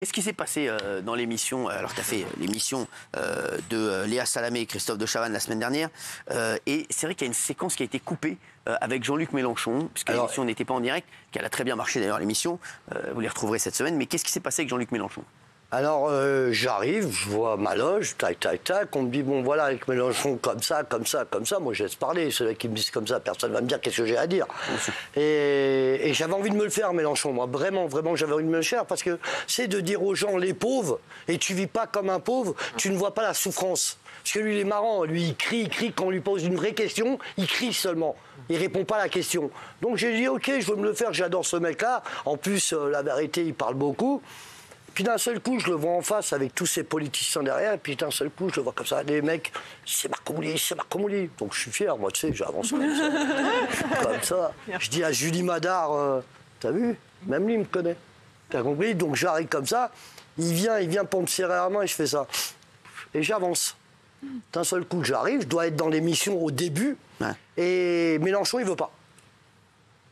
Qu'est-ce qui s'est passé dans l'émission, alors tu as fait l'émission de Léa Salamé et Christophe de Chavannes la semaine dernière, et c'est vrai qu'il y a une séquence qui a été coupée avec Jean-Luc Mélenchon, puisque l'émission n'était pas en direct, qu'elle a très bien marché d'ailleurs l'émission, vous les retrouverez cette semaine, mais qu'est-ce qui s'est passé avec Jean-Luc Mélenchon ? Alors, j'arrive, je vois ma loge, tac, tac, tac, on me dit, bon, voilà, avec Mélenchon, comme ça, comme ça, comme ça, moi, je laisse parler. Ceux qui me disent comme ça, personne ne va me dire qu'est-ce que j'ai à dire. Et j'avais envie de me le faire, Mélenchon, moi, vraiment, vraiment, j'avais envie de me le faire, parce que c'est de dire aux gens, les pauvres, et tu vis pas comme un pauvre, tu ne vois pas la souffrance. Parce que lui, il est marrant, lui, il crie, quand on lui pose une vraie question, il crie seulement. Il répond pas à la question. Donc j'ai dit, ok, je veux me le faire, j'adore ce mec-là. En plus, la vérité, il parle beaucoup. Puis d'un seul coup, je le vois en face avec tous ces politiciens derrière, et puis d'un seul coup, je le vois comme ça, les mecs, c'est Marc-Mouli, c'est Marc-Mouli. Donc je suis fier, moi, tu sais, j'avance comme ça. Comme ça. Je dis à Julie Madard, t'as vu? Même lui, il me connaît. T'as compris? Donc j'arrive comme ça, il vient pour me serrer la main et je fais ça. Et j'avance. D'un seul coup, j'arrive, je dois être dans l'émission au début, et Mélenchon, il veut pas.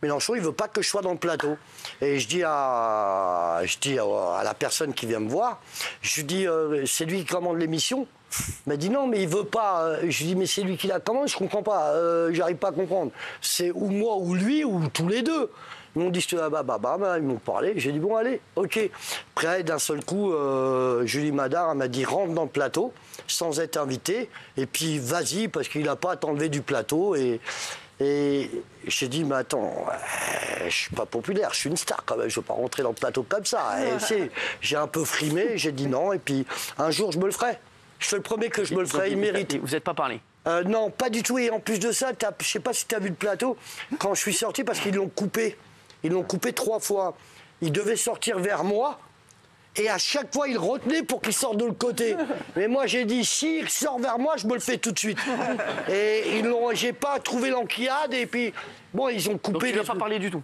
Mélenchon, il veut pas que je sois dans le plateau. Et je dis à la personne qui vient me voir, je lui dis, c'est lui qui commande l'émission. Il m'a dit non, mais il veut pas. Je lui dis, mais c'est lui qui la commande, je comprends pas, j'arrive pas à comprendre. C'est ou moi ou lui ou tous les deux. Ils m'ont dit, ils m'ont parlé. J'ai dit, bon, allez, ok. Après, d'un seul coup, Julie Madard m'a dit, rentre dans le plateau, sans être invité. Et puis, vas-y, parce qu'il n'a pas à t'enlever du plateau. Et j'ai dit, mais attends, je suis pas populaire, je suis une star quand même, je veux pas rentrer dans le plateau comme ça. Et j'ai un peu frimé, j'ai dit non, et puis un jour je me le ferai. Je fais le premier que je me le ferai, il mérite. Vous n'êtes pas parlé? Non, pas du tout, et en plus de ça, je sais pas si tu as vu le plateau, quand je suis sorti, parce qu'ils l'ont coupé. Ils l'ont coupé 3 fois. Il devait sortir vers moi. Et à chaque fois, il retenait pour qu'il sorte de l'autre côté. Mais moi, j'ai dit, s'il sort vers moi, je me le fais tout de suite. Et j'ai pas trouvé l'enquillade, et puis, bon, ils ont coupé... Donc, il n'a pas parlé du tout?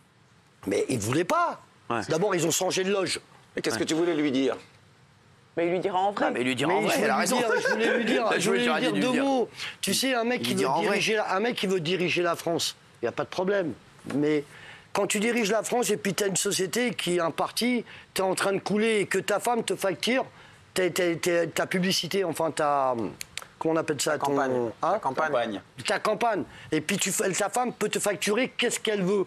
Mais ils voulaient pas. Ouais. D'abord, ils ont changé de loge. Et qu'est-ce que tu voulais lui dire? Mais il lui dira en vrai. Mais il lui dira en vrai, elle a raison. Je voulais lui dire 2 mots. Tu sais, un mec qui veut diriger la France, il n'y a pas de problème. Mais... quand tu diriges la France et puis tu as une société qui est un parti, tu es en train de couler et que ta femme te facture ta publicité, enfin ta... comment on appelle ça? Ta campagne. Et puis ta femme peut te facturer qu'est-ce qu'elle veut.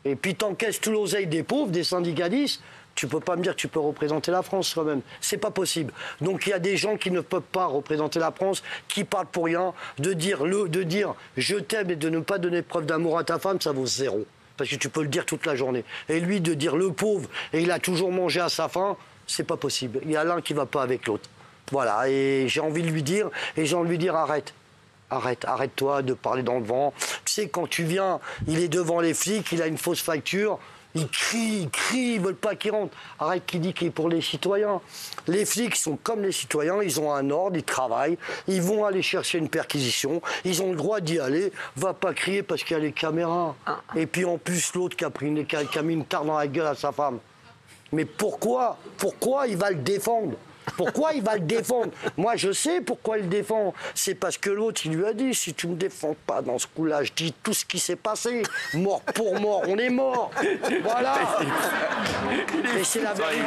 Et puis t'encaisses tout l'oseille des pauvres, des syndicalistes. Tu peux pas me dire que tu peux représenter la France quand même. C'est pas possible. Donc il y a des gens qui ne peuvent pas représenter la France, qui parlent pour rien. De dire je t'aime et de ne pas donner preuve d'amour à ta femme, ça vaut 0. Parce que tu peux le dire toute la journée. Et lui, de dire le pauvre, et il a toujours mangé à sa faim, c'est pas possible. Il y a l'un qui va pas avec l'autre. Voilà, et j'ai envie de lui dire, arrête. Arrête-toi de parler dans le vent. Tu sais, quand tu viens, il est devant les flics, il a une fausse facture, il crie, ils veulent pas qu'il rentre. Arrête qu'il dit qu'il est pour les citoyens. Les flics sont comme les citoyens, ils ont un ordre, ils travaillent, ils vont aller chercher une perquisition, ils ont le droit d'y aller, va pas crier parce qu'il y a les caméras. Et puis en plus l'autre qui a mis une tare dans la gueule à sa femme. Mais pourquoi il va le défendre? Pourquoi il va le défendre? Moi, je sais pourquoi il le défend. C'est parce que l'autre, il lui a dit, si tu ne me défends pas dans ce coup-là, je dis tout ce qui s'est passé. Mort pour mort, on est mort. Voilà. Mais c'est la vérité.